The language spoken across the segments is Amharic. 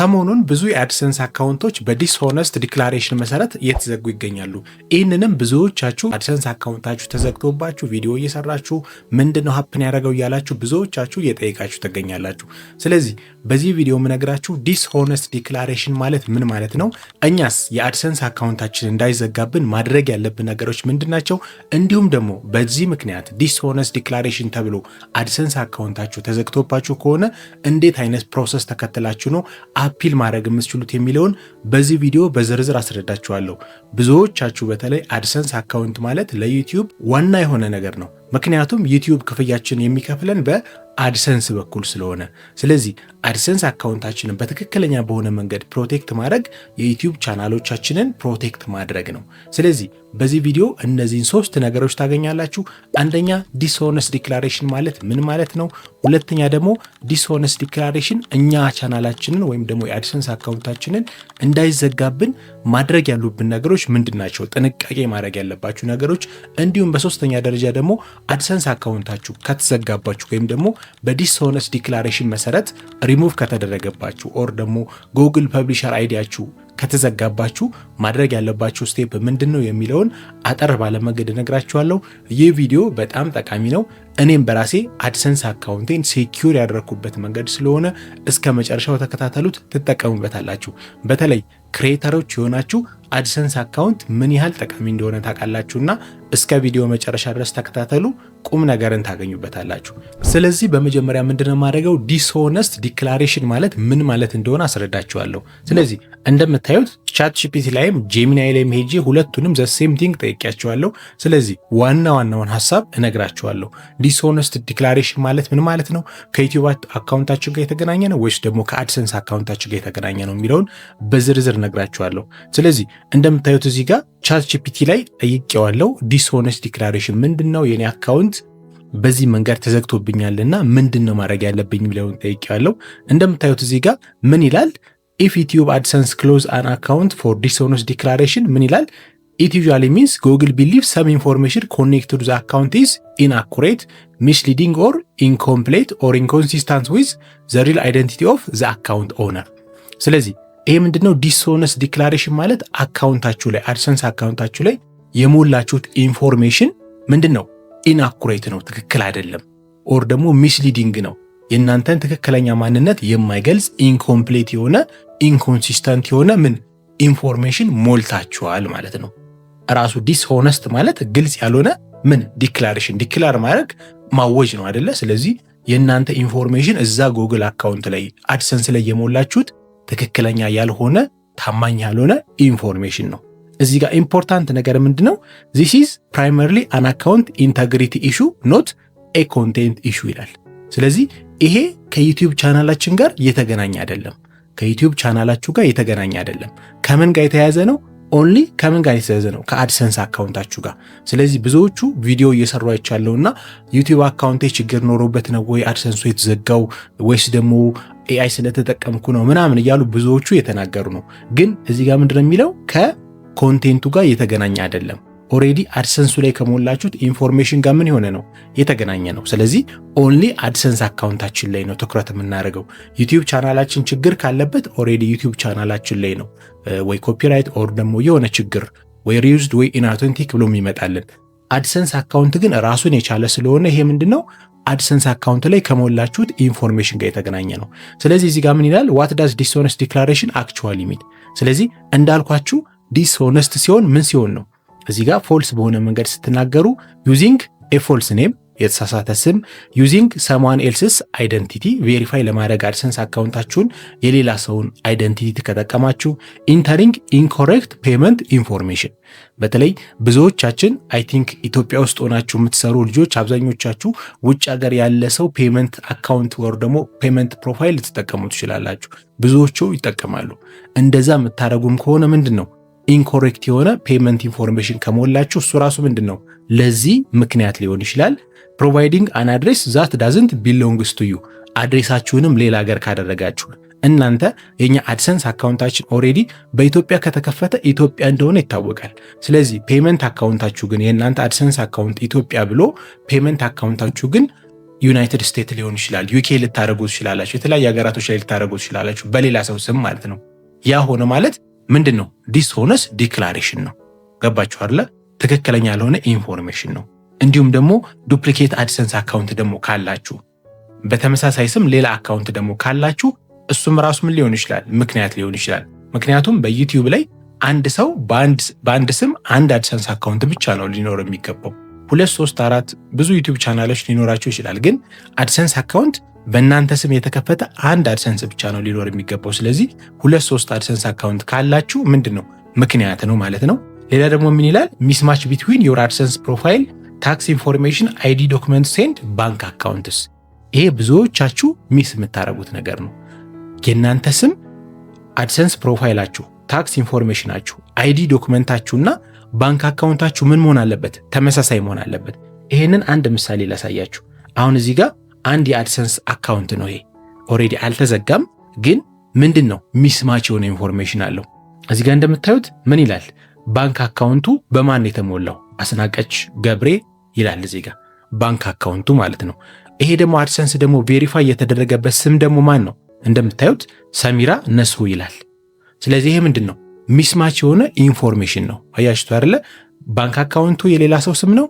ሰሞኑን ብዙ የአድሰንስ አካውንቶች በዲስሆነስት ዲክላሬሽን መሰረት እየተዘጉ ይገኛሉ። ይህንንም ብዙዎቻችሁ አድሰንስ አካውንታችሁ ተዘግቶባችሁ ቪዲዮ እየሰራችሁ ምንድነው ሀፕን ያደረገው እያላችሁ ብዙዎቻችሁ እየጠየቃችሁ ትገኛላችሁ። ስለዚህ በዚህ ቪዲዮ የምነግራችሁ ዲስሆነስት ዲክላሬሽን ማለት ምን ማለት ነው፣ እኛስ የአድሰንስ አካውንታችን እንዳይዘጋብን ማድረግ ያለብን ነገሮች ምንድናቸው፣ እንዲሁም ደግሞ በዚህ ምክንያት ዲስሆነስት ዲክላሬሽን ተብሎ አድሰንስ አካውንታችሁ ተዘግቶባችሁ ከሆነ እንዴት አይነት ፕሮሰስ ተከትላችሁ ነው አፒል ማድረግ የምትችሉት የሚለውን በዚህ ቪዲዮ በዝርዝር አስረዳችኋለሁ። ብዙዎቻችሁ በተለይ አድሰንስ አካውንት ማለት ለዩቲዩብ ዋና የሆነ ነገር ነው። ምክንያቱም ዩቲዩብ ክፍያችን የሚከፍለን በአድሰንስ በኩል ስለሆነ፣ ስለዚህ አድሰንስ አካውንታችንን በትክክለኛ በሆነ መንገድ ፕሮቴክት ማድረግ የዩቲዩብ ቻናሎቻችንን ፕሮቴክት ማድረግ ነው። ስለዚህ በዚህ ቪዲዮ እነዚህን 3 ነገሮች ታገኛላችሁ። አንደኛ ዲስሆነስት ዲክላሬሽን ማለት ምን ማለት ነው፣ ሁለተኛ ደግሞ ዲስሆነስት ዲክላሬሽን እኛ ቻናላችንን ወይም ደግሞ የአድሰንስ አካውንታችንን እንዳይዘጋብን ማድረግ ያሉብን ነገሮች ምንድናቸው፣ ጥንቃቄ ማድረግ ያለባችሁ ነገሮች፣ እንዲሁም በሶስተኛ ደረጃ ደግሞ አድሰንስ አካውንታችሁ ከተዘጋባችሁ ወይም ደግሞ በዲስሆነስት ዲክላሬሽን መሰረት ሪሙቭ ከተደረገባችሁ ኦር ደግሞ ጉግል ፐብሊሸር አይዲያችሁ ከተዘጋባችሁ ማድረግ ያለባችሁ ስቴፕ ምንድነው የሚለውን አጠር ባለ መንገድ እነግራችኋለሁ። ይህ ቪዲዮ በጣም ጠቃሚ ነው። እኔም በራሴ አድሰንስ አካውንቴን ሴኪዩር ያደረኩበት መንገድ ስለሆነ እስከ መጨረሻው ተከታተሉት፣ ትጠቀሙበታላችሁ። በተለይ ክሬተሮች የሆናችሁ አድሰንስ አካውንት ምን ያህል ጠቃሚ እንደሆነ ታውቃላችሁና እስከ ቪዲዮ መጨረሻ ድረስ ተከታተሉ፣ ቁም ነገርን ታገኙበታላችሁ። ስለዚህ በመጀመሪያ ምንድነው ማድረገው፣ ዲስሆነስት ዲክላሬሽን ማለት ምን ማለት እንደሆነ አስረዳችኋለሁ። ስለዚህ እንደምታዩት ቻት ጂፒቲ ላይም ጄሚናይ ላይም ሄጄ ሁለቱንም ዘ ሴም ቲንግ ጠይቄያቸዋለሁ። ስለዚህ ዋናውን ሐሳብ እነግራችኋለሁ። ዲስሆነስት ዲክላሬሽን ማለት ምን ማለት ነው፣ ከዩቲዩብ አካውንታችን ጋር የተገናኘ ነው ወይስ ደግሞ ከአድሰንስ አካውንታችን ጋር የተገናኘ ነው የሚለውን በዝርዝር እነግራችኋለሁ። ስለዚህ እንደምታዩት እዚህ ጋር ቻት ጂፒቲ ላይ ጠይቄዋለሁ። ዲስሆነስት ዲክላሬሽን ምንድነው፣ የኔ አካውንት በዚህ መንገድ ተዘግቶብኛልና ምንድነው ማድረግ ያለብኝ የሚለውን ጠይቄዋለሁ። እንደምታዩት እዚህ ጋር ምን ይላል፣ if YouTube AdSense close an account for dishonest declaration ምን ይላል፣ it usually means Google believes some information connected to the account is inaccurate, misleading or incomplete or inconsistent with the real identity of the account owner። ስለዚህ ይሄ ምንድነው ዲስሆነስት ዲክላሬሽን ማለት አካውንታችሁ ላይ አድሰንስ አካውንታችሁ ላይ የሞላችሁት ኢንፎርሜሽን ምንድነው ኢንአኩሬት ነው፣ ትክክል አይደለም፣ ኦር ደግሞ ሚስሊዲንግ ነው፣ የእናንተን ትክክለኛ ማንነት የማይገልጽ ኢንኮምፕሌት የሆነ ኢንኮንሲስተንት የሆነ ምን ኢንፎርሜሽን ሞልታችኋል ማለት ነው። ራሱ ዲስሆነስት ማለት ግልጽ ያልሆነ ምን ዲክላሬሽን፣ ዲክላር ማድረግ ማወጅ ነው አይደለ? ስለዚህ የእናንተ ኢንፎርሜሽን እዛ ጉግል አካውንት ላይ አድሰንስ ላይ የሞላችሁት ትክክለኛ ያልሆነ ታማኝ ያልሆነ ኢንፎርሜሽን ነው። እዚህ ጋር ኢምፖርታንት ነገር ምንድነው፣ this is primarily an account integrity issue not a content issue ይላል። ስለዚህ ይሄ ከዩቲዩብ ቻናላችን ጋር የተገናኘ አይደለም፣ ከዩቲዩብ ቻናላችሁ ጋር የተገናኘ አይደለም። ከምን ጋር የተያያዘ ነው? ኦንሊ ከምን ጋር የተያያዘ ነው? ከአድሰንስ አካውንታችሁ ጋር። ስለዚህ ብዙዎቹ ቪዲዮ እየሰሩ አይቻለውና ዩቲዩብ አካውንቴ ችግር ኖሮበት ነው ወይ አድሰንሱ የተዘጋው ወይስ ደግሞ ኤአይ ስለተጠቀምኩ ነው ምናምን እያሉ ብዙዎቹ የተናገሩ ነው። ግን እዚህ ጋር ምንድነው የሚለው ከኮንቴንቱ ጋር የተገናኘ አይደለም። ኦሬዲ አድሰንሱ ላይ ከሞላችሁት ኢንፎርሜሽን ጋር ምን የሆነ ነው የተገናኘ ነው። ስለዚህ ኦንሊ አድሰንስ አካውንታችን ላይ ነው ትኩረት የምናደርገው። ዩቲዩብ ቻናላችን ችግር ካለበት ኦሬዲ ዩቲዩብ ቻናላችን ላይ ነው ወይ ኮፒራይት ኦር ደግሞ የሆነ ችግር ወይ ሪዩዝድ ወይ ኢንአውተንቲክ ብሎ የሚመጣልን። አድሰንስ አካውንት ግን ራሱን የቻለ ስለሆነ ይሄ ምንድነው አድሰንስ አካውንት ላይ ከሞላችሁት ኢንፎርሜሽን ጋር የተገናኘ ነው። ስለዚህ እዚህ ጋር ምን ይላል፣ what does dishonest declaration actually mean? ስለዚህ እንዳልኳችሁ ዲስሆነስት ሲሆን ምን ሲሆን ነው፣ እዚህ ጋር ፎልስ በሆነ መንገድ ስትናገሩ ዩዚንግ ኤ ፎልስ ኔም የተሳሳተ ስም፣ ዩዚንግ ሰምዋን ኤልስስ አይደንቲቲ ቬሪፋይ ለማድረግ አድሰንስ አካውንታችሁን የሌላ ሰውን አይደንቲቲ ተጠቀማችሁ፣ ኢንተሪንግ ኢንኮሬክት ፔመንት ኢንፎርሜሽን። በተለይ ብዙዎቻችን አይ ቲንክ ኢትዮጵያ ውስጥ ሆናችሁ የምትሰሩ ልጆች አብዛኞቻችሁ ውጭ ሀገር ያለ ሰው ፔመንት አካውንት ወር ደግሞ ፔመንት ፕሮፋይል ልትጠቀሙ ትችላላችሁ። ብዙዎቹ ይጠቀማሉ። እንደዛ የምታደርጉም ከሆነ ምንድነው ኢንኮሬክት የሆነ ፔመንት ኢንፎርሜሽን ከሞላችሁ እሱ ራሱ ምንድነው ለዚህ ምክንያት ሊሆን ይችላል። ፕሮቫይዲንግ አን አድሬስ ዛት ዳዝንት ቢሎንግስ ቱ ዩ፣ አድሬሳችሁንም ሌላ ሀገር ካደረጋችሁ እናንተ የኛ አድሰንስ አካውንታችን ኦሬዲ በኢትዮጵያ ከተከፈተ ኢትዮጵያ እንደሆነ ይታወቃል። ስለዚህ ፔመንት አካውንታችሁ ግን የእናንተ አድሰንስ አካውንት ኢትዮጵያ ብሎ ፔመንት አካውንታችሁ ግን ዩናይትድ ስቴትስ ሊሆን ይችላል፣ ዩኬ ልታደርጉ ትችላላችሁ፣ የተለያዩ ሀገራቶች ላይ ልታደርጉ ትችላላችሁ በሌላ ሰው ስም ማለት ነው። ያ ሆነ ማለት ምንድን ነው? ዲስሆነስት ዲክላሬሽን ነው። ገባችሁ አይደለ? ትክክለኛ ያልሆነ ኢንፎርሜሽን ነው። እንዲሁም ደግሞ ዱፕሊኬት አድሰንስ አካውንት ደግሞ ካላችሁ፣ በተመሳሳይ ስም ሌላ አካውንት ደግሞ ካላችሁ እሱም ራሱ ምን ሊሆን ይችላል? ምክንያት ሊሆን ይችላል። ምክንያቱም በዩቲዩብ ላይ አንድ ሰው በአንድ ስም አንድ አድሰንስ አካውንት ብቻ ነው ሊኖር የሚገባው። 2 3 4 ብዙ ዩቲዩብ ቻናሎች ሊኖራቸው ይችላል። ግን አድሰንስ አካውንት በእናንተ ስም የተከፈተ አንድ አድሰንስ ብቻ ነው ሊኖር የሚገባው። ስለዚህ 2 3 አድሰንስ አካውንት ካላችሁ ምንድን ነው? ምክንያት ነው ማለት ነው። ሌላ ደግሞ ምን ይላል? ሚስማች ቢትዊን ዮር አድሰንስ ፕሮፋይል ታክስ ኢንፎርሜሽን አይዲ ዶክመንት ሴንድ ባንክ አካውንትስ። ይሄ ብዙዎቻችሁ ሚስ የምታደርጉት ነገር ነው። የእናንተ ስም አድሰንስ ፕሮፋይላችሁ፣ ታክስ ኢንፎርሜሽናችሁ፣ አይዲ ዶክመንታችሁና ባንክ አካውንታችሁ ምን መሆን አለበት? ተመሳሳይ መሆን አለበት። ይሄንን አንድ ምሳሌ ላሳያችሁ። አሁን እዚህ ጋር አንድ የአድሰንስ አካውንት ነው። ይሄ ኦልሬዲ አልተዘጋም፣ ግን ምንድን ነው ሚስማች የሆነ ኢንፎርሜሽን አለው። እዚህ ጋር እንደምታዩት ምን ይላል? ባንክ አካውንቱ በማን የተሞላው? አስናቀች ገብሬ ይላል እዚህ ጋር ባንክ አካውንቱ ማለት ነው። ይሄ ደግሞ አድሰንስ ደግሞ ቬሪፋይ የተደረገበት ስም ደግሞ ማን ነው? እንደምታዩት ሰሚራ ነስሩ ይላል። ስለዚህ ይሄ ምንድን ነው? ሚስማች የሆነ ኢንፎርሜሽን ነው። አያችሁት አይደለ? ባንክ አካውንቱ የሌላ ሰው ስም ነው።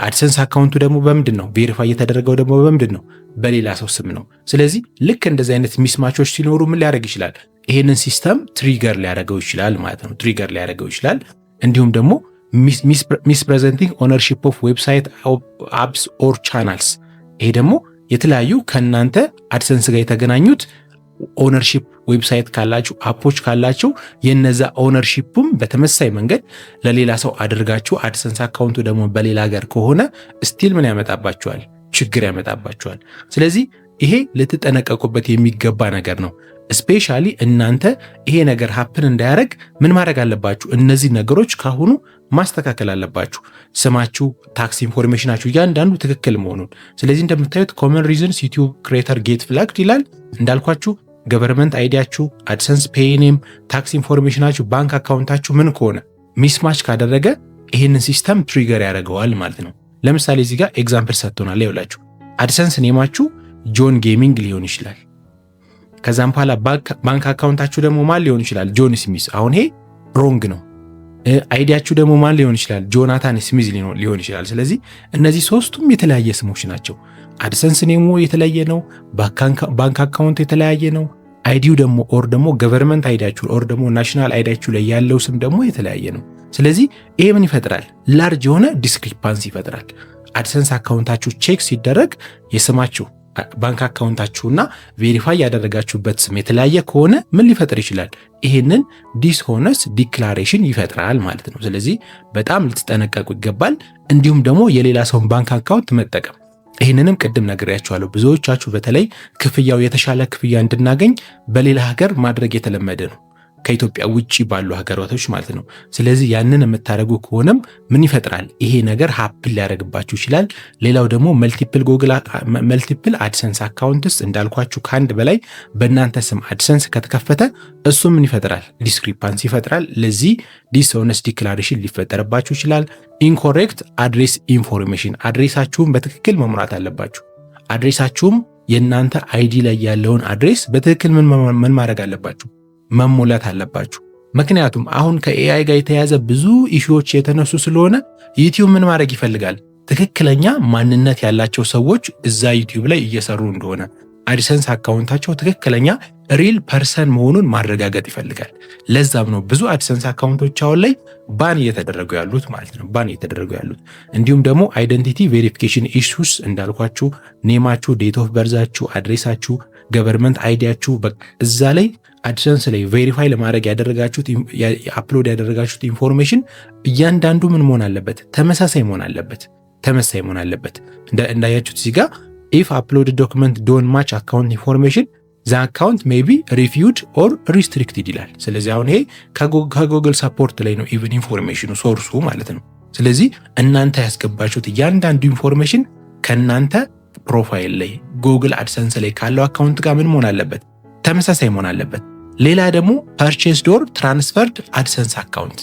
አድሰንስ አካውንቱ ደግሞ በምንድን ነው ቬሪፋይ የተደረገው? ደግሞ በምንድን ነው? በሌላ ሰው ስም ነው። ስለዚህ ልክ እንደዚህ አይነት ሚስማቾች ሲኖሩ ምን ሊያደርግ ይችላል? ይሄንን ሲስተም ትሪገር ሊያደርገው ይችላል ማለት ነው። ትሪገር ሊያደርገው ይችላል። እንዲሁም ደግሞ ሚስፕሬዘንቲንግ ኦነርሺፕ ኦፍ ዌብሳይት አፕስ ኦር ቻናልስ። ይሄ ደግሞ የተለያዩ ከእናንተ አድሰንስ ጋር የተገናኙት ኦነርሺፕ ዌብሳይት ካላችሁ፣ አፖች ካላችሁ የነዛ ኦነርሺፕም በተመሳሳይ መንገድ ለሌላ ሰው አድርጋችሁ አድሰንስ አካውንቱ ደግሞ በሌላ ሀገር ከሆነ ስቲል ምን ያመጣባችኋል? ችግር ያመጣባችኋል። ስለዚህ ይሄ ልትጠነቀቁበት የሚገባ ነገር ነው። ስፔሻሊ እናንተ ይሄ ነገር ሀፕን እንዳያደርግ ምን ማድረግ አለባችሁ? እነዚህ ነገሮች ካሁኑ ማስተካከል አለባችሁ። ስማችሁ፣ ታክስ ኢንፎርሜሽናችሁ እያንዳንዱ ትክክል መሆኑን። ስለዚህ እንደምታዩት ኮመን ሪዝንስ ዩቲዩብ ክሬተር ጌት ፍላግድ ይላል። እንዳልኳችሁ ገቨርንመንት አይዲያችሁ፣ አድሰንስ ፔይኔም፣ ታክስ ኢንፎርሜሽናችሁ፣ ባንክ አካውንታችሁ ምን ከሆነ ሚስማች ካደረገ ይህንን ሲስተም ትሪገር ያደርገዋል ማለት ነው። ለምሳሌ እዚህ ጋር ኤግዛምፕል ሰጥቶናል። ይኸውላችሁ አድሰንስ ኔማችሁ ጆን ጌሚንግ ሊሆን ይችላል። ከዛም በኋላ ባንክ አካውንታችሁ ደግሞ ማን ሊሆን ይችላል? ጆን ስሚዝ። አሁን ይሄ ሮንግ ነው። አይዲያችሁ ደግሞ ማን ሊሆን ይችላል? ጆናታን ስሚዝ ሊሆን ይችላል። ስለዚህ እነዚህ ሶስቱም የተለያየ ስሞች ናቸው። አድሰንስ ኔሙ የተለያየ ነው። ባንክ አካውንት የተለያየ ነው። አይዲው ደግሞ ኦር ደግሞ ገቨርንመንት አይዲያችሁ ኦር ደግሞ ናሽናል አይዲያችሁ ላይ ያለው ስም ደግሞ የተለያየ ነው። ስለዚህ ይሄ ምን ይፈጥራል? ላርጅ የሆነ ዲስክሪፓንስ ይፈጥራል። አድሰንስ አካውንታችሁ ቼክ ሲደረግ የስማችሁ ባንክ አካውንታችሁና ቬሪፋይ ያደረጋችሁበት ስም የተለያየ ከሆነ ምን ሊፈጥር ይችላል? ይሄንን ዲስሆነስት ዲክላሬሽን ይፈጥራል ማለት ነው። ስለዚህ በጣም ልትጠነቀቁ ይገባል። እንዲሁም ደግሞ የሌላ ሰውን ባንክ አካውንት መጠቀም፣ ይህንንም ቅድም ነግሬያችኋለሁ። ብዙዎቻችሁ በተለይ ክፍያው የተሻለ ክፍያ እንድናገኝ በሌላ ሀገር ማድረግ የተለመደ ነው፣ ከኢትዮጵያ ውጪ ባሉ ሀገራቶች ማለት ነው። ስለዚህ ያንን የምታደርጉ ከሆነም ምን ይፈጥራል? ይሄ ነገር ሀፕን ሊያደርግባችሁ ይችላል። ሌላው ደግሞ መልቲፕል አድሰንስ አካውንትስ እንዳልኳችሁ ከአንድ በላይ በእናንተ ስም አድሰንስ ከተከፈተ እሱ ምን ይፈጥራል? ዲስክሪፓንስ ይፈጥራል። ለዚህ ዲስሆነስት ዲክላሬሽን ሊፈጠርባችሁ ይችላል። ኢንኮሬክት አድሬስ ኢንፎርሜሽን፣ አድሬሳችሁን በትክክል መሙላት አለባችሁ። አድሬሳችሁም የእናንተ አይዲ ላይ ያለውን አድሬስ በትክክል ምን ማድረግ አለባችሁ? መሞላት አለባችሁ። ምክንያቱም አሁን ከኤአይ ጋር የተያዘ ብዙ ኢሹዎች የተነሱ ስለሆነ ዩቲዩብ ምን ማድረግ ይፈልጋል? ትክክለኛ ማንነት ያላቸው ሰዎች እዛ ዩቲዩብ ላይ እየሰሩ እንደሆነ አድሰንስ አካውንታቸው ትክክለኛ ሪል ፐርሰን መሆኑን ማረጋገጥ ይፈልጋል። ለዛም ነው ብዙ አድሰንስ አካውንቶች አሁን ላይ ባን እየተደረጉ ያሉት ማለት ነው። ባን እየተደረጉ ያሉት እንዲሁም ደግሞ አይደንቲቲ ቬሪፊኬሽን ኢሹስ እንዳልኳችሁ ኔማችሁ፣ ዴት ኦፍ በርዛችሁ፣ አድሬሳችሁ፣ ገቨርንመንት አይዲያችሁ እዛ ላይ አድሰንስ ላይ ቬሪፋይ ለማድረግ አፕሎድ ያደረጋችሁት ኢንፎርሜሽን እያንዳንዱ ምን መሆን አለበት? ተመሳሳይ መሆን አለበት። እንዳያችሁት እዚህ ጋር ኢፍ አፕሎድ ዶክመንት ዶን ማች አካውንት ኢንፎርሜሽን ዘ አካውንት ሜይ ቢ ሪቪውድ ኦር ሪስትሪክትድ ይላል። ስለዚህ አሁን ይሄ ከጉግል ሰፖርት ላይ ነው ኢቭን ኢንፎርሜሽኑ ሶርሱ ማለት ነው። ስለዚህ እናንተ ያስገባችሁት እያንዳንዱ ኢንፎርሜሽን ከእናንተ ፕሮፋይል ላይ ጉግል አድሰንስ ላይ ካለው አካውንት ጋር ምን መሆን አለበት? ተመሳሳይ መሆን አለበት። ሌላ ደግሞ ፐርቼስድ ኦር ትራንስፈርድ አድሰንስ አካውንት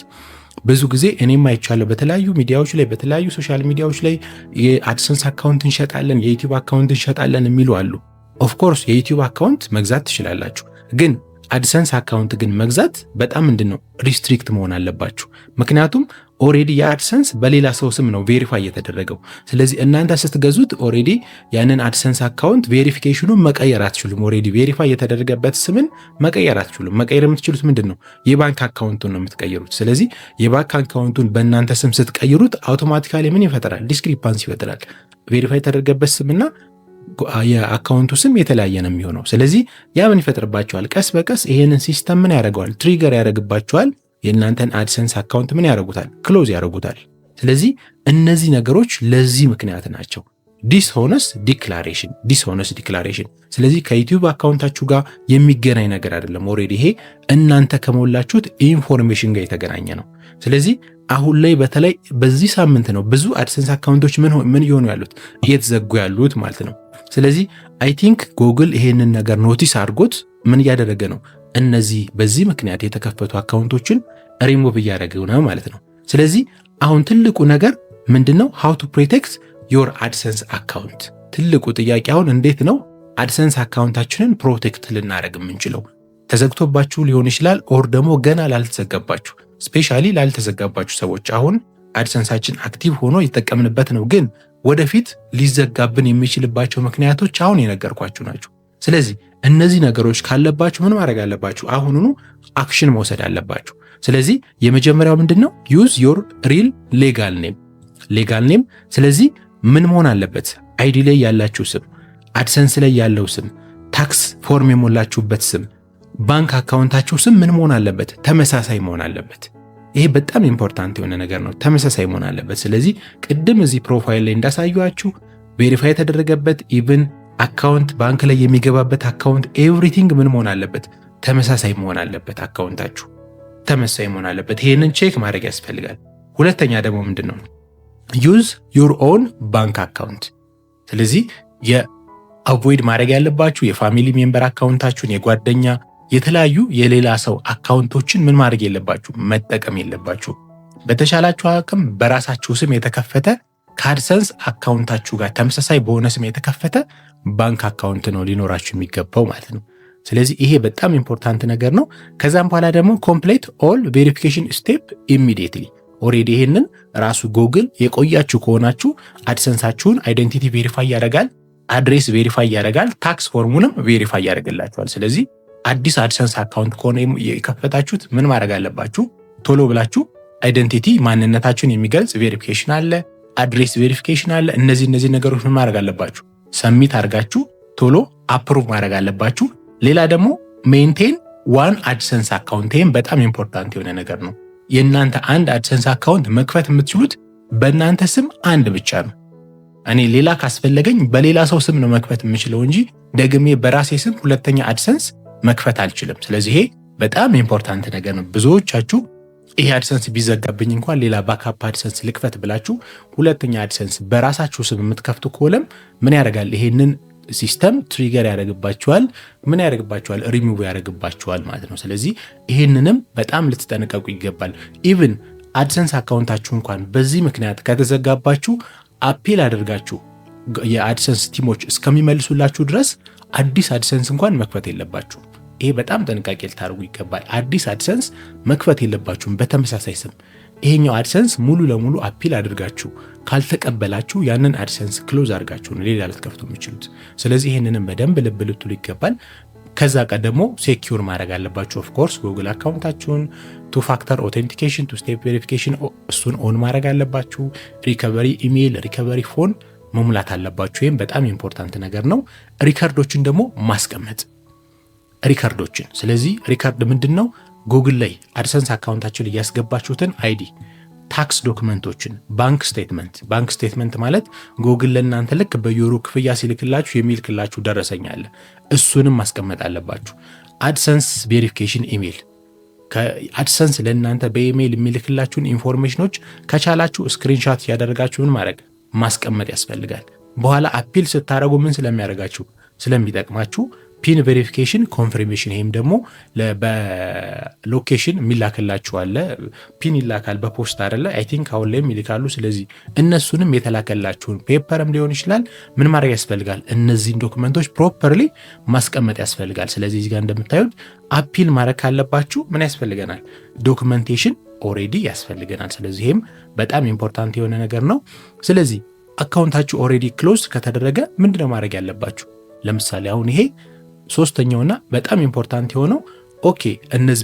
ብዙ ጊዜ እኔም አይቻለሁ በተለያዩ ሚዲያዎች ላይ በተለያዩ ሶሻል ሚዲያዎች ላይ የአድሰንስ አካውንት እንሸጣለን፣ የዩቲዩብ አካውንት እንሸጣለን የሚሉ አሉ። ኦፍ ኮርስ የዩቲዩብ አካውንት መግዛት ትችላላችሁ፣ ግን አድሰንስ አካውንት ግን መግዛት በጣም ምንድነው ሪስትሪክት መሆን አለባችሁ። ምክንያቱም ኦሬዲ የአድሰንስ በሌላ ሰው ስም ነው ቬሪፋይ የተደረገው። ስለዚህ እናንተ ስትገዙት ኦሬዲ ያንን አድሰንስ አካውንት ቬሪፊኬሽኑን መቀየር አትችሉም። ኦሬዲ ቬሪፋይ የተደረገበት ስምን መቀየር አትችሉም። መቀየር የምትችሉት ምንድነው የባንክ አካውንቱን ነው የምትቀይሩት። ስለዚህ የባንክ አካውንቱን በእናንተ ስም ስትቀይሩት አውቶማቲካሊ ምን ይፈጥራል? ዲስክሪፓንስ ይፈጥራል። ቬሪፋይ የተደረገበት ስምና የአካውንቱ ስም የተለያየ ነው የሚሆነው። ስለዚህ ያ ምን ይፈጥርባቸዋል? ቀስ በቀስ ይሄንን ሲስተም ምን ያደርገዋል? ትሪገር ያደርግባቸዋል። የእናንተን አድሰንስ አካውንት ምን ያደርጉታል? ክሎዝ ያደርጉታል። ስለዚህ እነዚህ ነገሮች ለዚህ ምክንያት ናቸው። ዲስሆነስት ዲክላሬሽን። ስለዚህ ከዩቲዩብ አካውንታችሁ ጋር የሚገናኝ ነገር አይደለም። ኦልሬዲ ይሄ እናንተ ከሞላችሁት ኢንፎርሜሽን ጋር የተገናኘ ነው። ስለዚህ አሁን ላይ በተለይ በዚህ ሳምንት ነው ብዙ አድሰንስ አካውንቶች ምን እየሆኑ ያሉት እየተዘጉ ያሉት ማለት ነው። ስለዚህ አይ ቲንክ ጉግል ይሄንን ነገር ኖቲስ አድርጎት ምን እያደረገ ነው? እነዚህ በዚህ ምክንያት የተከፈቱ አካውንቶችን ሪሙቭ እያደረገ ነው ማለት ነው። ስለዚህ አሁን ትልቁ ነገር ምንድነው? ሃው ቱ ፕሮቴክት ዮር አድሰንስ አካውንት። ትልቁ ጥያቄ አሁን እንዴት ነው አድሰንስ አካውንታችንን ፕሮቴክት ልናደርግ የምንችለው? ተዘግቶባችሁ ሊሆን ይችላል፣ ኦር ደግሞ ገና ላልተዘጋባችሁ፣ ስፔሻሊ ላልተዘጋባችሁ ሰዎች አሁን አድሰንሳችን አክቲቭ ሆኖ የተጠቀምንበት ነው፣ ግን ወደፊት ሊዘጋብን የሚችልባቸው ምክንያቶች አሁን የነገርኳችሁ ናቸው። ስለዚህ እነዚህ ነገሮች ካለባችሁ ምን ማድረግ አለባችሁ? አሁኑኑ አክሽን መውሰድ አለባችሁ። ስለዚህ የመጀመሪያው ምንድነው? ዩዝ ዮር ሪል ሌጋል ኔም። ስለዚህ ምን መሆን አለበት? አይዲ ላይ ያላችሁ ስም፣ አድሰንስ ላይ ያለው ስም፣ ታክስ ፎርም የሞላችሁበት ስም፣ ባንክ አካውንታችሁ ስም ምን መሆን አለበት? ተመሳሳይ መሆን አለበት። ይሄ በጣም ኢምፖርታንት የሆነ ነገር ነው። ተመሳሳይ መሆን አለበት። ስለዚህ ቅድም እዚህ ፕሮፋይል ላይ እንዳሳዩአችሁ ቬሪፋይ የተደረገበት ኢቭን አካውንት ባንክ ላይ የሚገባበት አካውንት ኤቭሪቲንግ ምን መሆን አለበት? ተመሳሳይ መሆን አለበት። አካውንታችሁ ተመሳሳይ መሆን አለበት። ይሄንን ቼክ ማድረግ ያስፈልጋል። ሁለተኛ ደግሞ ምንድነው? ዩዝ ዩር ኦን ባንክ አካውንት። ስለዚህ የአቮይድ ማድረግ ያለባችሁ የፋሚሊ ሜምበር አካውንታችሁን፣ የጓደኛ የተለያዩ የሌላ ሰው አካውንቶችን ምን ማድረግ የለባችሁ? መጠቀም የለባችሁ። በተሻላችሁ አቅም በራሳችሁ ስም የተከፈተ ከአድሰንስ አካውንታችሁ ጋር ተመሳሳይ በሆነ ስም የተከፈተ ባንክ አካውንት ነው ሊኖራችሁ የሚገባው ማለት ነው። ስለዚህ ይሄ በጣም ኢምፖርታንት ነገር ነው። ከዛም በኋላ ደግሞ ኮምፕሌት ኦል ቬሪፊኬሽን ስቴፕ ኢሚዲየትሊ። ኦሬዲ ይሄንን ራሱ ጉግል የቆያችሁ ከሆናችሁ አድሰንሳችሁን አይደንቲቲ ቬሪፋይ ያደርጋል፣ አድሬስ ቬሪፋይ ያደርጋል፣ ታክስ ፎርሙንም ቬሪፋይ ያደርግላችኋል። ስለዚህ አዲስ አድሰንስ አካውንት ከሆነ የከፈታችሁት ምን ማድረግ አለባችሁ? ቶሎ ብላችሁ አይደንቲቲ ማንነታችሁን የሚገልጽ ቬሪፊኬሽን አለ፣ አድሬስ ቬሪፊኬሽን አለ። እነዚህ ነገሮች ምን ማድረግ አለባችሁ? ሰሚት አድርጋችሁ ቶሎ አፕሩቭ ማድረግ አለባችሁ። ሌላ ደግሞ ሜንቴን ዋን አድሰንስ አካውንት። ይህም በጣም ኢምፖርታንት የሆነ ነገር ነው። የእናንተ አንድ አድሰንስ አካውንት መክፈት የምትችሉት በእናንተ ስም አንድ ብቻ ነው። እኔ ሌላ ካስፈለገኝ በሌላ ሰው ስም ነው መክፈት የምችለው እንጂ ደግሜ በራሴ ስም ሁለተኛ አድሰንስ መክፈት አልችልም። ስለዚህ ይሄ በጣም ኢምፖርታንት ነገር ነው። ብዙዎቻችሁ ይሄ አድሰንስ ቢዘጋብኝ እንኳን ሌላ ባካፕ አድሰንስ ልክፈት ብላችሁ ሁለተኛ አድሰንስ በራሳችሁ ስም የምትከፍቱ ከሆነም ምን ያደርጋል? ይሄንን ሲስተም ትሪገር ያደርግባችኋል። ምን ያደርግባችኋል? ሪሙቭ ያደርግባችኋል ማለት ነው። ስለዚህ ይሄንንም በጣም ልትጠነቀቁ ይገባል። ኢቭን አድሰንስ አካውንታችሁ እንኳን በዚህ ምክንያት ከተዘጋባችሁ አፒል አድርጋችሁ የአድሰንስ ቲሞች እስከሚመልሱላችሁ ድረስ አዲስ አድሰንስ እንኳን መክፈት የለባችሁ። ይሄ በጣም ጥንቃቄ ልታደርጉ ይገባል። አዲስ አድሰንስ መክፈት የለባችሁም በተመሳሳይ ስም። ይሄኛው አድሰንስ ሙሉ ለሙሉ አፒል አድርጋችሁ ካልተቀበላችሁ ያንን አድሰንስ ክሎዝ አድርጋችሁ ነው ሌላ ልትከፍቱ የምችሉት። ስለዚህ ይሄንንም በደንብ ልብ ልትሉ ይገባል። ከዛ ቀደሞ ሴኪዩር ማድረግ አለባችሁ። ኦፍ ኮርስ ጉግል አካውንታችሁን ቱ ፋክተር ኦቴንቲኬሽን ቱ ስቴፕ ቬሪፊኬሽን እሱን ኦን ማድረግ አለባችሁ። ሪከቨሪ ኢሜይል፣ ሪከቨሪ ፎን መሙላት አለባችሁ። ይህም በጣም ኢምፖርታንት ነገር ነው። ሪከርዶችን ደግሞ ማስቀመጥ ሪከርዶችን። ስለዚህ ሪከርድ ምንድን ነው? ጉግል ላይ አድሰንስ አካውንታችሁ ላይ ያስገባችሁትን አይዲ፣ ታክስ ዶክመንቶችን፣ ባንክ ስቴትመንት ማለት ጉግል ለእናንተ ልክ በየወሩ ክፍያ ሲልክላችሁ የሚልክላችሁ ደረሰኝ አለ። እሱንም ማስቀመጥ አለባችሁ። አድሰንስ ቬሪፊኬሽን ኢሜይል፣ ከአድሰንስ ለእናንተ በኢሜይል የሚልክላችሁን ኢንፎርሜሽኖች ከቻላችሁ ስክሪንሻት ያደረጋችሁ ምን ማድረግ ማስቀመጥ ያስፈልጋል። በኋላ አፒል ስታደርጉ ምን ስለሚያደርጋችሁ ስለሚጠቅማችሁ ፒን ቬሪፊኬሽን ኮንፈርሜሽን፣ ይሄም ደግሞ በሎኬሽን የሚላክላችሁ አለ። ፒን ይላካል በፖስት አይደለ? አይ ቲንክ አሁን ላይም ይልካሉ። ስለዚህ እነሱንም የተላከላችሁን ፔፐርም ሊሆን ይችላል ምን ማድረግ ያስፈልጋል? እነዚህን ዶክመንቶች ፕሮፐርሊ ማስቀመጥ ያስፈልጋል። ስለዚህ እዚህ ጋር እንደምታዩት አፒል ማድረግ ካለባችሁ ምን ያስፈልገናል? ዶክመንቴሽን ኦሬዲ ያስፈልገናል። ስለዚህ ይሄም በጣም ኢምፖርታንት የሆነ ነገር ነው። ስለዚህ አካውንታችሁ ኦሬዲ ክሎዝ ከተደረገ ምንድነው ማድረግ ያለባችሁ? ለምሳሌ አሁን ይሄ ሶስተኛውና በጣም ኢምፖርታንት የሆነው ኦኬ፣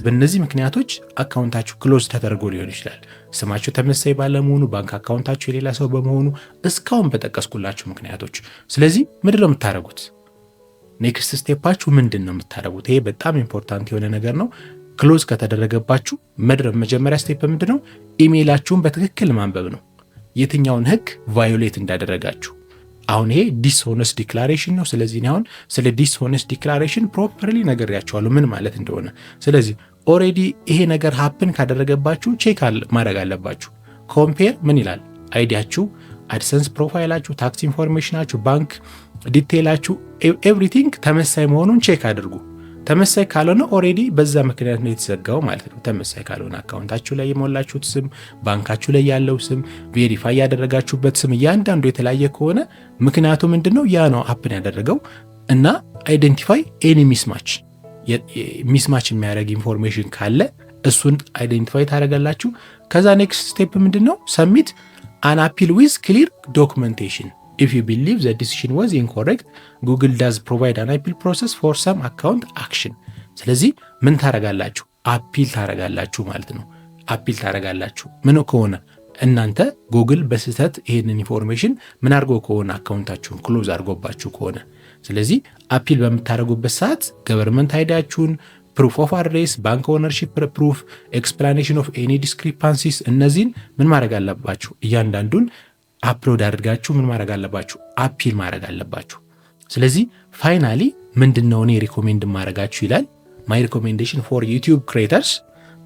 በእነዚህ ምክንያቶች አካውንታችሁ ክሎዝ ተደርጎ ሊሆን ይችላል። ስማችሁ ተመሳሳይ ባለመሆኑ፣ ባንክ አካውንታችሁ የሌላ ሰው በመሆኑ፣ እስካሁን በጠቀስኩላችሁ ምክንያቶች። ስለዚህ ምንድነው የምታደርጉት? ኔክስት ስቴፓችሁ ምንድን ነው የምታደርጉት? ይሄ በጣም ኢምፖርታንት የሆነ ነገር ነው። ክሎዝ ከተደረገባችሁ መጀመሪያ ስቴፕ ምንድነው? ኢሜይላችሁን በትክክል ማንበብ ነው፣ የትኛውን ህግ ቫዮሌት እንዳደረጋችሁ። አሁን ይሄ ዲስሆነስት ዲክላሬሽን ነው። ስለዚህ አሁን ስለ ዲስሆነስት ዲክላሬሽን ፕሮፐርሊ ነግሬያችኋለሁ ምን ማለት እንደሆነ። ስለዚህ ኦሬዲ ይሄ ነገር ሀፕን ካደረገባችሁ ቼክ ማድረግ አለባችሁ። ኮምፔር ምን ይላል? አይዲያችሁ፣ አድሰንስ ፕሮፋይላችሁ፣ ታክስ ኢንፎርሜሽናችሁ፣ ባንክ ዲቴይላችሁ፣ ኤቭሪቲንግ ተመሳይ መሆኑን ቼክ አድርጉ። ተመሳይ ካልሆነ ኦሬዲ በዛ ምክንያት ነው የተዘጋው ማለት ነው። ተመሳይ ካልሆነ አካውንታችሁ ላይ የሞላችሁት ስም፣ ባንካችሁ ላይ ያለው ስም፣ ቬሪፋይ ያደረጋችሁበት ስም እያንዳንዱ የተለያየ ከሆነ ምክንያቱ ምንድነው? ያ ነው አፕን ያደረገው። እና አይደንቲፋይ ኤኒ ሚስማች የሚያደርግ ኢንፎርሜሽን ካለ እሱን አይደንቲፋይ ታደርጋላችሁ። ከዛ ኔክስት ስቴፕ ምንድነው? ሰሚት አን አፒል ዊዝ ክሊር ዶክመንቴሽን if you believe the decision was incorrect, Google does provide an appeal process for some account action. ስለዚህ ምን ታረጋላችሁ? አፒል ታረጋላችሁ ማለት ነው። አፒል ታረጋላችሁ ምን ከሆነ እናንተ ጉግል በስህተት ይሄንን ኢንፎርሜሽን ምን አድርጎ ከሆነ አካውንታችሁን ክሎዝ አድርጎባችሁ ከሆነ፣ ስለዚህ አፒል በምታረጉበት ሰዓት ገቨርንመንት አይዲያችሁን፣ ፕሩፍ ኦፍ አድሬስ፣ ባንክ ኦነርሺፕ ፕሩፍ፣ ኤክስፕላኔሽን ኦፍ ኤኒ ዲስክሪፓንሲስ፣ እነዚህን ምን ማድረግ አለባችሁ? እያንዳንዱን አፕሎድ አድርጋችሁ ምን ማድረግ አለባችሁ? አፒል ማድረግ አለባችሁ። ስለዚህ ፋይናሊ ምንድነው እኔ ሪኮሜንድ ማድረጋችሁ ይላል ማይ ሪኮሜንዴሽን ፎር ዩቲዩብ ክሬተርስ፣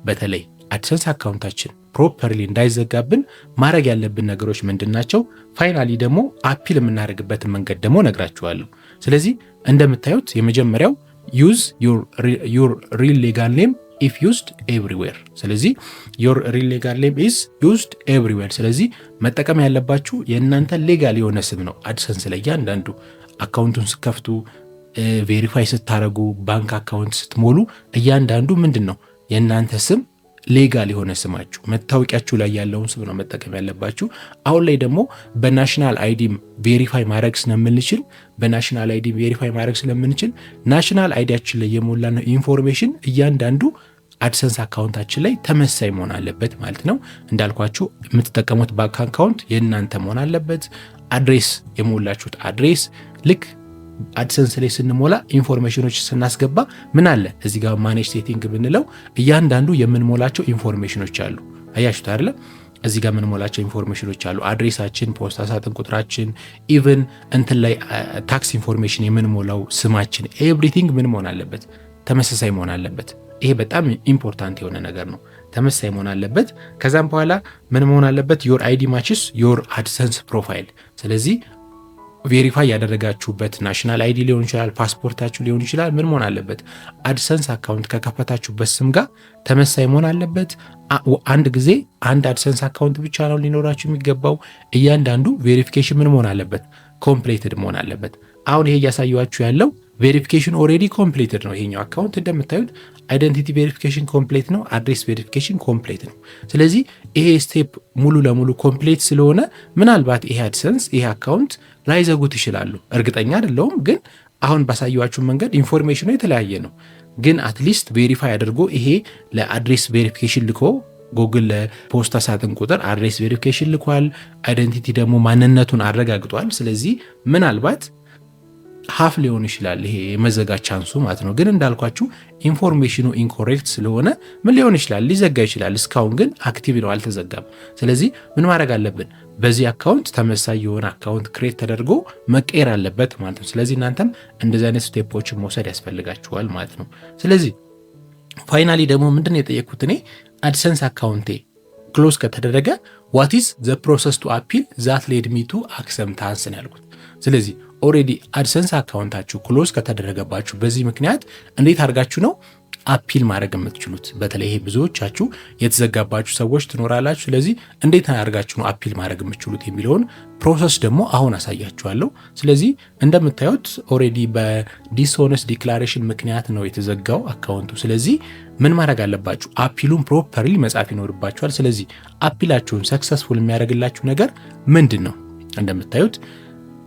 በተለይ አድሰንስ አካውንታችን ፕሮፐርሊ እንዳይዘጋብን ማድረግ ያለብን ነገሮች ምንድናቸው? ፋይናሊ ደግሞ አፒል የምናደርግበትን መንገድ ደግሞ ነግራችኋለሁ። ስለዚህ እንደምታዩት የመጀመሪያው ዩዝ ዩር ሪል ሌጋል ኔም if used everywhere። ስለዚህ your real legal name is used everywhere። ስለዚህ መጠቀም ያለባችሁ የእናንተ ሌጋል የሆነ ስም ነው። አድሰንስ ላይ እያንዳንዱ አካውንቱን ስትከፍቱ፣ ቬሪፋይ ስታረጉ፣ ባንክ አካውንት ስትሞሉ እያንዳንዱ ምንድን ነው የእናንተ ስም ሌጋል የሆነ ስማችሁ መታወቂያችሁ ላይ ያለውን ስም ነው መጠቀም ያለባችሁ። አሁን ላይ ደግሞ በናሽናል አይዲም ቬሪፋይ ማድረግ ስለምንችል ናሽናል አይዲያችን ላይ የሞላነው ኢንፎርሜሽን እያንዳንዱ አድሰንስ አካውንታችን ላይ ተመሳይ መሆን አለበት ማለት ነው። እንዳልኳችሁ የምትጠቀሙት ባንክ አካውንት የእናንተ መሆን አለበት። አድሬስ የሞላችሁት አድሬስ ልክ አድሰንስ ላይ ስንሞላ ኢንፎርሜሽኖች ስናስገባ ምን አለ እዚህ ጋር ማኔጅ ሴቲንግ ብንለው እያንዳንዱ የምንሞላቸው ኢንፎርሜሽኖች አሉ። አያችሁት አይደለ? እዚህ ጋር የምንሞላቸው ኢንፎርሜሽኖች አሉ። አድሬሳችን፣ ፖስታ ሳጥን ቁጥራችን፣ ኢቭን እንትን ላይ ታክስ ኢንፎርሜሽን የምንሞላው ስማችን፣ ኤቭሪቲንግ ምን መሆን አለበት? ተመሳሳይ መሆን አለበት። ይሄ በጣም ኢምፖርታንት የሆነ ነገር ነው። ተመሳሳይ መሆን አለበት። ከዛም በኋላ ምን መሆን አለበት? ዮር አይዲ ማችስ ዮር አድሰንስ ፕሮፋይል። ስለዚህ ቬሪፋይ ያደረጋችሁበት ናሽናል አይዲ ሊሆን ይችላል፣ ፓስፖርታችሁ ሊሆን ይችላል። ምን መሆን አለበት? አድሰንስ አካውንት ከከፈታችሁበት ስም ጋር ተመሳሳይ መሆን አለበት። አንድ ጊዜ አንድ አድሰንስ አካውንት ብቻ ነው ሊኖራችሁ የሚገባው። እያንዳንዱ ቬሪፊኬሽን ምን መሆን አለበት? ኮምፕሌትድ መሆን አለበት። አሁን ይሄ እያሳያችሁ ያለው ቬሪፊኬሽን ኦሬዲ ኮምፕሌትድ ነው። ይሄኛው አካውንት እንደምታዩት አይደንቲቲ ቬሪፊኬሽን ኮምፕሌት ነው፣ አድሬስ ቬሪፊኬሽን ኮምፕሌት ነው። ስለዚህ ይሄ ስቴፕ ሙሉ ለሙሉ ኮምፕሌት ስለሆነ ምናልባት ይሄ አድሰንስ ይሄ አካውንት ላይዘጉት ይችላሉ። እርግጠኛ አይደለሁም፣ ግን አሁን ባሳየኋችሁ መንገድ ኢንፎርሜሽኑ የተለያየ ነው። ግን አትሊስት ቬሪፋይ አድርጎ ይሄ ለአድሬስ ቬሪፊኬሽን ልኮ ጉግል ለፖስታ ሳጥን ቁጥር አድሬስ ቬሪፊኬሽን ልኳል፣ አይደንቲቲ ደግሞ ማንነቱን አረጋግጧል። ስለዚህ ምናልባት ሀፍ ሊሆን ይችላል ይሄ የመዘጋት ቻንሱ ማለት ነው። ግን እንዳልኳችሁ ኢንፎርሜሽኑ ኢንኮሬክት ስለሆነ ምን ሊሆን ይችላል? ሊዘጋ ይችላል። እስካሁን ግን አክቲቭ ነው፣ አልተዘጋም። ስለዚህ ምን ማድረግ አለብን? በዚህ አካውንት ተመሳሳይ የሆነ አካውንት ክሬት ተደርጎ መቀየር አለበት ማለት ነው። ስለዚህ እናንተም እንደዚህ አይነት ስቴፖችን መውሰድ ያስፈልጋችኋል ማለት ነው። ስለዚህ ፋይናሊ ደግሞ ምንድን የጠየኩት እኔ አድሰንስ አካውንቴ ክሎዝ ከተደረገ ዋት ኢዝ ዘ ፕሮሰስ ቱ አፒል ዛት ሌድ ሚ ቱ አክሰፕታንስ ነው ያልኩት። ስለዚህ ኦሬዲ አድሰንስ አካውንታችሁ ክሎዝ ከተደረገባችሁ በዚህ ምክንያት እንዴት አድርጋችሁ ነው አፒል ማድረግ የምትችሉት? በተለይ ይሄ ብዙዎቻችሁ የተዘጋባችሁ ሰዎች ትኖራላችሁ። ስለዚህ እንዴት አድርጋችሁ ነው አፒል ማድረግ የምትችሉት የሚለውን ፕሮሰስ ደግሞ አሁን አሳያችኋለሁ። ስለዚህ እንደምታዩት ኦሬዲ በዲስሆነስት ዲክላሬሽን ምክንያት ነው የተዘጋው አካውንቱ። ስለዚህ ምን ማድረግ አለባችሁ? አፒሉን ፕሮፐርሊ መጻፍ ይኖርባችኋል። ስለዚህ አፒላችሁን ሰክሰስፉል የሚያደርግላችሁ ነገር ምንድን ነው? እንደምታዩት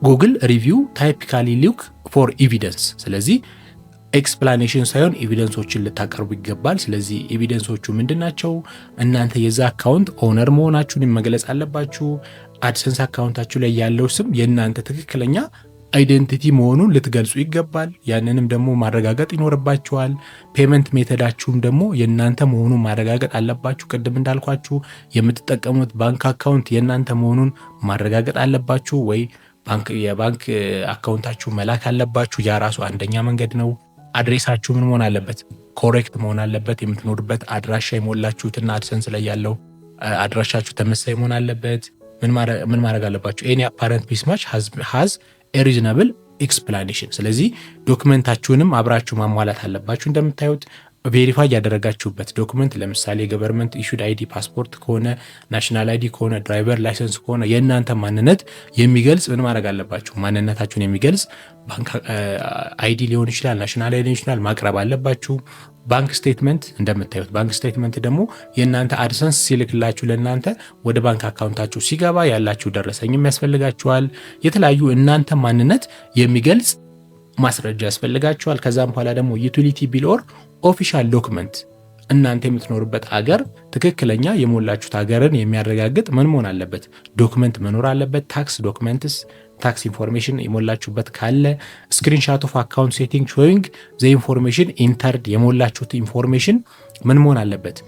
ጉግል ሪቪው ታይፒካሊ ሉክ ፎር ኤቪደንስ። ስለዚህ ኤክስፕላኔሽን ሳይሆን ኤቪደንሶችን ልታቀርቡ ይገባል። ስለዚህ ኤቪደንሶቹ ምንድናቸው? እናንተ የዛ አካውንት ኦነር መሆናችሁን መግለጽ አለባችሁ። አድሰንስ አካውንታችሁ ላይ ያለው ስም የእናንተ ትክክለኛ አይደንቲቲ መሆኑን ልትገልጹ ይገባል። ያንንም ደግሞ ማረጋገጥ ይኖርባችኋል። ፔመንት ሜተዳችሁም ደግሞ የእናንተ መሆኑን ማረጋገጥ አለባችሁ። ቅድም እንዳልኳችሁ የምትጠቀሙት ባንክ አካውንት የእናንተ መሆኑን ማረጋገጥ አለባችሁ። ወይ የባንክ አካውንታችሁ መላክ አለባችሁ። ያ ራሱ አንደኛ መንገድ ነው። አድሬሳችሁ ምን መሆን አለበት? ኮሬክት መሆን አለበት። የምትኖርበት አድራሻ የሞላችሁትና አድሰንስ ላይ ያለው አድራሻችሁ ተመሳሳይ መሆን አለበት። ምን ማድረግ አለባችሁ? ኤኒ አፓረንት ሚስማች ሃዝ ኤ ሪዝናብል ኤክስፕላኔሽን። ስለዚህ ዶክመንታችሁንም አብራችሁ ማሟላት አለባችሁ። እንደምታዩት ቬሪፋይ ያደረጋችሁበት ዶክመንት ለምሳሌ የገቨርንመንት ኢሹድ አይዲ ፓስፖርት ከሆነ፣ ናሽናል አይዲ ከሆነ፣ ድራይቨር ላይሰንስ ከሆነ የእናንተ ማንነት የሚገልጽ ምን ማድረግ አለባችሁ? ማንነታችሁን የሚገልጽ ባንክ አይዲ ሊሆን ይችላል፣ ናሽናል አይዲ ሊሆን ይችላል፣ ማቅረብ አለባችሁ። ባንክ ስቴትመንት እንደምታዩት ባንክ ስቴትመንት ደግሞ የእናንተ አድሰንስ ሲልክላችሁ ለእናንተ ወደ ባንክ አካውንታችሁ ሲገባ ያላችሁ ደረሰኝም ያስፈልጋችኋል። የተለያዩ እናንተ ማንነት የሚገልጽ ማስረጃ ያስፈልጋችኋል። ከዛም በኋላ ደግሞ ዩቲሊቲ ቢል ኦር ኦፊሻል ዶክመንት እናንተ የምትኖርበት አገር ትክክለኛ የሞላችሁት ሀገርን የሚያረጋግጥ ምን መሆን አለበት? ዶክመንት መኖር አለበት። ታክስ ዶክመንትስ ታክስ ኢንፎርሜሽን የሞላችሁበት ካለ፣ ስክሪንሻት ኦፍ አካውንት ሴቲንግ ሾዊንግ ዘ ኢንፎርሜሽን ኢንተርድ የሞላችሁት ኢንፎርሜሽን ምን መሆን አለበት?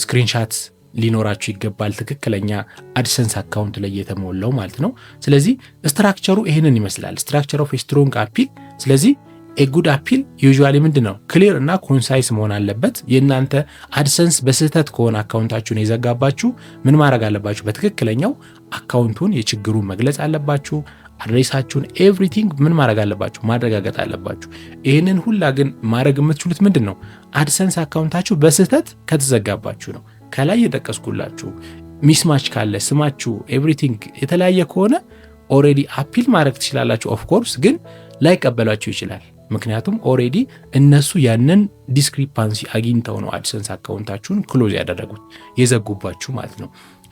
ስክሪንሻት ሊኖራችሁ ይገባል። ትክክለኛ አድሰንስ አካውንት ላይ የተሞላው ማለት ነው። ስለዚህ ስትራክቸሩ ይህንን ይመስላል። ስትራክቸር ኦፍ ስትሮንግ አፒል። ስለዚህ ኤጉድ አፒል ዩዥዋሊ ምንድን ነው? ክሊር እና ኮንሳይስ መሆን አለበት። የእናንተ አድሰንስ በስህተት ከሆነ አካውንታችሁን የዘጋባችሁ ምን ማድረግ አለባችሁ? በትክክለኛው አካውንቱን የችግሩን መግለጽ አለባችሁ። አድሬሳችሁን ኤቭሪቲንግ ምን ማድረግ አለባችሁ? ማረጋገጥ አለባችሁ። ይህንን ሁላ ግን ማድረግ የምትችሉት ምንድን ነው? አድሰንስ አካውንታችሁ በስህተት ከተዘጋባችሁ ነው። ከላይ የጠቀስኩላችሁ ሚስማች ካለ ስማችሁ ኤቭሪቲንግ የተለያየ ከሆነ ኦሬዲ አፒል ማድረግ ትችላላችሁ። ኦፍኮርስ ግን ላይቀበሏችሁ ይችላል። ምክንያቱም ኦሬዲ እነሱ ያንን ዲስክሪፓንሲ አግኝተው ነው አድሰንስ አካውንታችሁን ክሎዝ ያደረጉት የዘጉባችሁ ማለት ነው።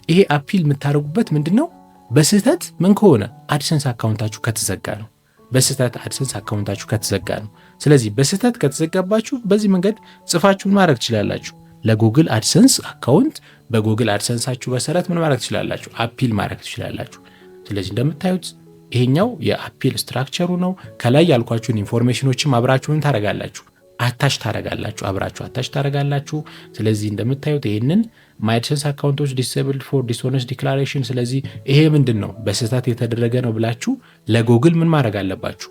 ይሄ አፒል የምታደርጉበት ምንድን ነው? በስህተት ምን ከሆነ አድሰንስ አካውንታችሁ ከተዘጋ ነው። በስህተት አድሰንስ አካውንታችሁ ከተዘጋ ነው። ስለዚህ በስህተት ከተዘጋባችሁ በዚህ መንገድ ጽፋችሁን ማድረግ ትችላላችሁ። ለጉግል አድሰንስ አካውንት በጉግል አድሰንሳችሁ መሰረት ምን ማድረግ ትችላላችሁ? አፒል ማድረግ ትችላላችሁ። ስለዚህ እንደምታዩት ይሄኛው የአፒል ስትራክቸሩ ነው። ከላይ ያልኳችሁን ኢንፎርሜሽኖችም አብራችሁን ታረጋላችሁ፣ አታች ታረጋላችሁ፣ አብራችሁ አታች ታረጋላችሁ። ስለዚህ እንደምታዩት ይሄንን ማይ አድሰንስ አካውንቶች ዲስኤብልድ ፎር ዲስሆነስት ዲክላሬሽን። ስለዚህ ይሄ ምንድን ነው? በስህተት የተደረገ ነው ብላችሁ ለጉግል ምን ማድረግ አለባችሁ?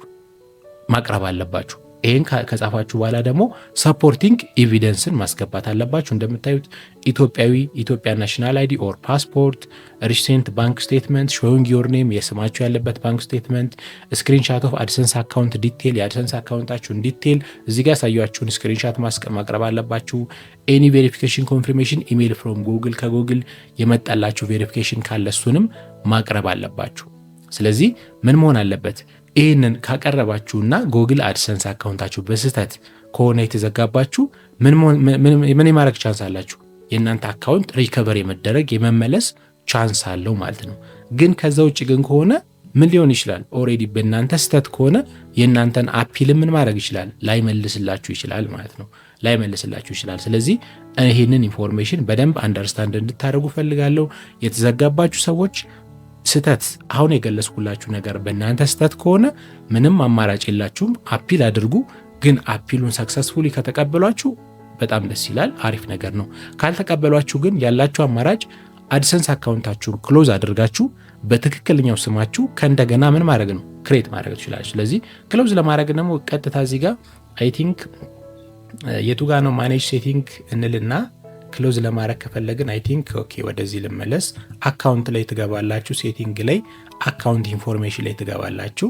ማቅረብ አለባችሁ። ይህን ከጻፋችሁ በኋላ ደግሞ ሰፖርቲንግ ኤቪደንስን ማስገባት አለባችሁ። እንደምታዩት ኢትዮጵያ ናሽናል አይዲ ኦር ፓስፖርት፣ ሪሴንት ባንክ ስቴትመንት ሾዊንግ ዮር ኔም የስማችሁ ያለበት ባንክ ስቴትመንት፣ ስክሪንሻት ኦፍ አድሰንስ አካውንት ዲቴል የአድሰንስ አካውንታችሁን ዲቴል እዚህ ጋር ያሳያችሁን ስክሪንሻት ማቅረብ አለባችሁ። ኤኒ ቬሪፊኬሽን ኮንፊርሜሽን ኢሜይል ፍሮም ጉግል ከጉግል የመጣላችሁ ቬሪፊኬሽን ካለ እሱንም ማቅረብ አለባችሁ። ስለዚህ ምን መሆን አለበት? ይህንን ካቀረባችሁና ጉግል አድሰንስ አካውንታችሁ በስህተት ከሆነ የተዘጋባችሁ ምን የማድረግ ቻንስ አላችሁ? የእናንተ አካውንት ሪከቨር የመደረግ የመመለስ ቻንስ አለው ማለት ነው። ግን ከዛ ውጭ ግን ከሆነ ምን ሊሆን ይችላል? ኦሬዲ በእናንተ ስህተት ከሆነ የእናንተን አፒል ምን ማድረግ ይችላል? ላይመልስላችሁ ይችላል ማለት ነው። ላይመልስላችሁ ይችላል። ስለዚህ ይህንን ኢንፎርሜሽን በደንብ አንደርስታንድ እንድታደርጉ ፈልጋለሁ። የተዘጋባችሁ ሰዎች ስህተት አሁን የገለጽኩላችሁ ነገር በእናንተ ስህተት ከሆነ ምንም አማራጭ የላችሁም፣ አፒል አድርጉ። ግን አፒሉን ሰክሰስፉሊ ከተቀበሏችሁ በጣም ደስ ይላል፣ አሪፍ ነገር ነው። ካልተቀበሏችሁ ግን ያላችሁ አማራጭ አድሰንስ አካውንታችሁን ክሎዝ አድርጋችሁ በትክክለኛው ስማችሁ ከእንደገና ምን ማድረግ ነው? ክሬት ማድረግ ትችላላችሁ። ስለዚህ ክሎዝ ለማድረግ ደግሞ ቀጥታ እዚህ ጋር አይ ቲንክ የቱ ጋር ነው ማኔጅ ሴቲንግ እንልና ክሎዝ ለማድረግ ከፈለግን አይ ቲንክ ኦኬ፣ ወደዚህ ልመለስ። አካውንት ላይ ትገባላችሁ፣ ሴቲንግ ላይ አካውንት ኢንፎርሜሽን ላይ ትገባላችሁ።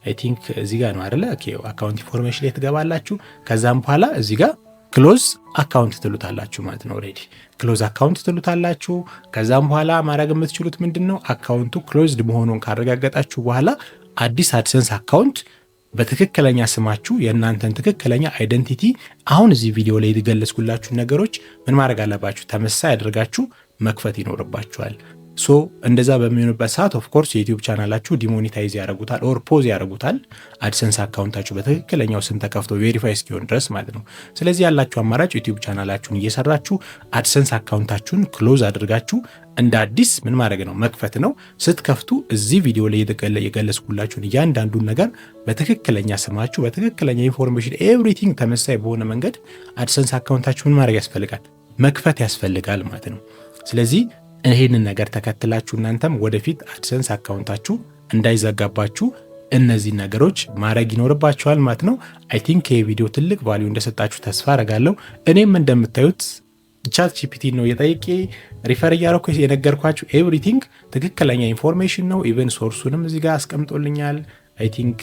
አይ ቲንክ እዚህ ጋር ነው አይደለ? ኦኬ አካውንት ኢንፎርሜሽን ላይ ትገባላችሁ። ከዛም በኋላ እዚህ ጋር ክሎዝ አካውንት ትሉታላችሁ ማለት ነው። ኦልሬዲ ክሎዝ አካውንት ትሉታላችሁ። ከዛም በኋላ ማድረግ የምትችሉት ምንድነው አካውንቱ ክሎዝድ መሆኑን ካረጋገጣችሁ በኋላ አዲስ አድሰንስ አካውንት በትክክለኛ ስማችሁ የእናንተን ትክክለኛ አይደንቲቲ አሁን እዚህ ቪዲዮ ላይ የተገለጽኩላችሁ ነገሮች ምን ማድረግ አለባችሁ? ተመሳሳይ አድርጋችሁ መክፈት ይኖርባችኋል። ሶ እንደዛ በሚሆንበት ሰዓት ኦፍ ኮርስ የዩቲዩብ ቻናላችሁ ዲሞኔታይዝ ያደርጉታል ኦር ፖዝ ያደርጉታል። አድሰንስ አካውንታችሁ በትክክለኛው ስም ተከፍቶ ቬሪፋይ እስኪሆን ድረስ ማለት ነው። ስለዚህ ያላችሁ አማራጭ ዩቲዩብ ቻናላችሁን እየሰራችሁ አድሰንስ አካውንታችሁን ክሎዝ አድርጋችሁ እንደ አዲስ ምን ማድረግ ነው? መክፈት ነው። ስትከፍቱ እዚህ ቪዲዮ ላይ የገለጽኩላችሁን እያንዳንዱን ነገር በትክክለኛ ስማችሁ በትክክለኛ ኢንፎርሜሽን ኤቭሪቲንግ ተመሳሳይ በሆነ መንገድ አድሰንስ አካውንታችሁን ማድረግ ያስፈልጋል፣ መክፈት ያስፈልጋል ማለት ነው። ስለዚህ ይሄንን ነገር ተከትላችሁ እናንተም ወደፊት አድሰንስ አካውንታችሁ እንዳይዘጋባችሁ እነዚህ ነገሮች ማድረግ ይኖርባችኋል ማለት ነው። አይ ቲንክ ይሄ ቪዲዮ ትልቅ ቫልዩ እንደሰጣችሁ ተስፋ አረጋለሁ። እኔም እንደምታዩት ቻት ጂፒቲ ነው የጠየቄ ሪፈር እያደረኩ የነገርኳችሁ ኤቭሪቲንግ ትክክለኛ ኢንፎርሜሽን ነው። ኢቨን ሶርሱንም እዚህ ጋር አስቀምጦልኛል። አይ ቲንክ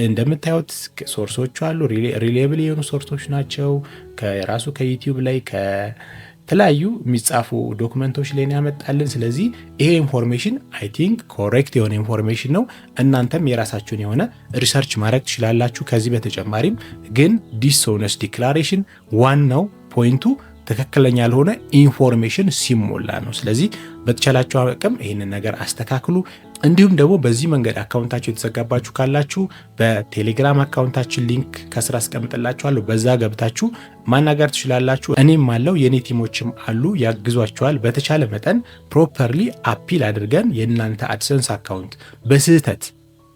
እንደምታዩት ሶርሶቹ አሉ፣ ሪሌብል የሆኑ ሶርሶች ናቸው። ከራሱ ከዩቲዩብ ላይ ከተለያዩ የሚጻፉ ዶክመንቶች ላይ ያመጣልን። ስለዚህ ይሄ ኢንፎርሜሽን አይ ቲንክ ኮሬክት የሆነ ኢንፎርሜሽን ነው። እናንተም የራሳችሁን የሆነ ሪሰርች ማድረግ ትችላላችሁ። ከዚህ በተጨማሪም ግን ዲስኦነስት ዲክላሬሽን ዋናው ፖይንቱ ትክክለኛ ያልሆነ ኢንፎርሜሽን ሲሞላ ነው። ስለዚህ በተቻላችሁ አቅም ይህንን ነገር አስተካክሉ። እንዲሁም ደግሞ በዚህ መንገድ አካውንታችሁ የተዘጋባችሁ ካላችሁ በቴሌግራም አካውንታችን ሊንክ ከስራ አስቀምጥላችኋለሁ። በዛ ገብታችሁ ማናገር ትችላላችሁ። እኔም አለው የኔ ቲሞችም አሉ፣ ያግዟችኋል። በተቻለ መጠን ፕሮፐርሊ አፒል አድርገን የእናንተ አድሰንስ አካውንት በስህተት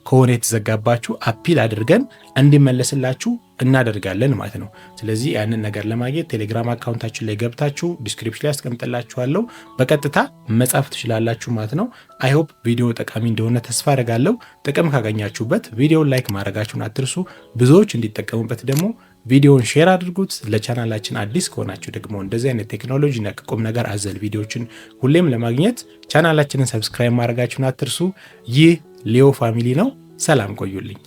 ከሆነ የተዘጋባችሁ አፒል አድርገን እንዲመለስላችሁ እናደርጋለን ማለት ነው። ስለዚህ ያንን ነገር ለማግኘት ቴሌግራም አካውንታችን ላይ ገብታችሁ ዲስክሪፕሽን ላይ አስቀምጥላችኋለሁ፣ በቀጥታ መጻፍ ትችላላችሁ ማለት ነው። አይ ሆፕ ቪዲዮ ጠቃሚ እንደሆነ ተስፋ አደርጋለሁ። ጥቅም ካገኛችሁበት ቪዲዮን ላይክ ማድረጋችሁን አትርሱ። ብዙዎች እንዲጠቀሙበት ደግሞ ቪዲዮን ሼር አድርጉት። ለቻናላችን አዲስ ከሆናችሁ ደግሞ እንደዚህ አይነት ቴክኖሎጂ ነክ ቁም ነገር አዘል ቪዲዮችን ሁሌም ለማግኘት ቻናላችንን ሰብስክራይብ ማድረጋችሁን አትርሱ። ይህ ሊዮ ፋሚሊ ነው። ሰላም ቆዩልኝ።